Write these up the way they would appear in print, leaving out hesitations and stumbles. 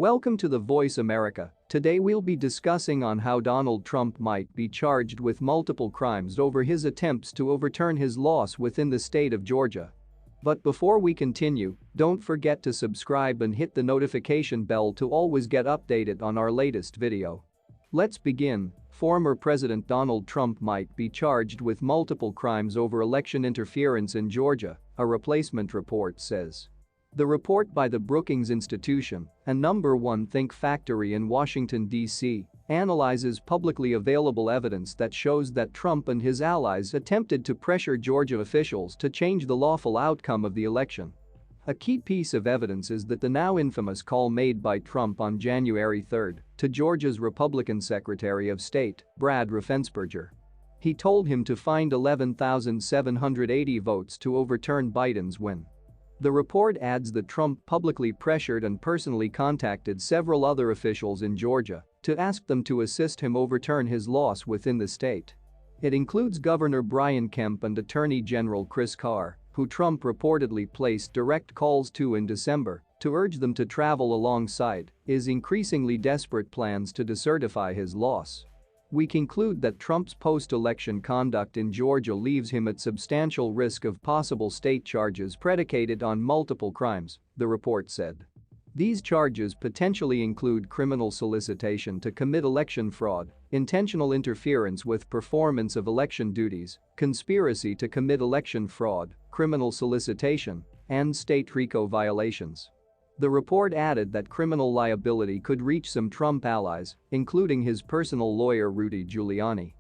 Welcome to The Voice America. Today we'll be discussing on how Donald Trump might be charged with multiple crimes over his attempts to overturn his loss within the state of Georgia. But before we continue, don't forget to subscribe and hit the notification bell to always get updated on our latest video. Let's begin. Former President Donald Trump might be charged with multiple crimes over election interference in Georgia, a replacement report says. The report by the Brookings Institution, a #1 think factory in Washington, D.C., analyzes publicly available evidence that shows that Trump and his allies attempted to pressure Georgia officials to change the lawful outcome of the election. A key piece of evidence is that the now infamous call made by Trump on January 3 to Georgia's Republican Secretary of State, Brad Raffensperger. He told him to find 11,780 votes to overturn Biden's win. The report adds that Trump publicly pressured and personally contacted several other officials in Georgia to ask them to assist him overturn his loss within the state. It includes Governor Brian Kemp and Attorney General Chris Carr, who Trump reportedly placed direct calls to in December to urge them to travel alongside his increasingly desperate plans to decertify his loss. We conclude that Trump's post-election conduct in Georgia leaves him at substantial risk of possible state charges predicated on multiple crimes, the report said. These charges potentially include criminal solicitation to commit election fraud, intentional interference with performance of election duties, conspiracy to commit election fraud, criminal solicitation, and state RICO violations. The report added that criminal liability could reach some Trump allies, including his personal lawyer Rudy Giuliani.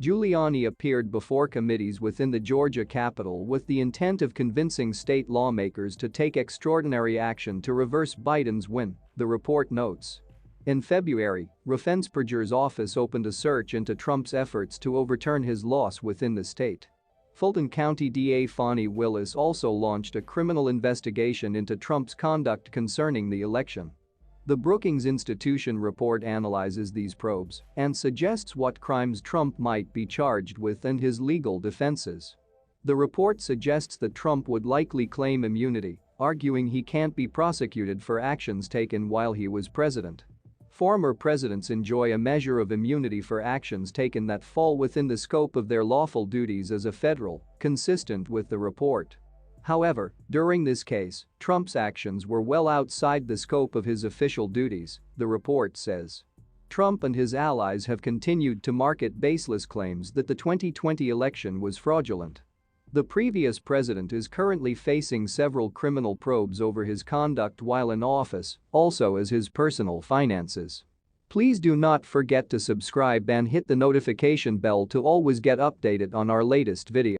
Giuliani appeared before committees within the Georgia Capitol with the intent of convincing state lawmakers to take extraordinary action to reverse Biden's win, the report notes. In February, Raffensperger's office opened a search into Trump's efforts to overturn his loss within the state. Fulton County DA Fani Willis also launched a criminal investigation into Trump's conduct concerning the election. The Brookings Institution report analyzes these probes and suggests what crimes Trump might be charged with and his legal defenses. The report suggests that Trump would likely claim immunity, arguing he can't be prosecuted for actions taken while he was president. Former presidents enjoy a measure of immunity for actions taken that fall within the scope of their lawful duties as a federal, consistent with the report. However, during this case, Trump's actions were well outside the scope of his official duties, the report says. Trump and his allies have continued to market baseless claims that the 2020 election was fraudulent. The previous president is currently facing several criminal probes over his conduct while in office, also as his personal finances. Please do not forget to subscribe and hit the notification bell to always get updated on our latest video.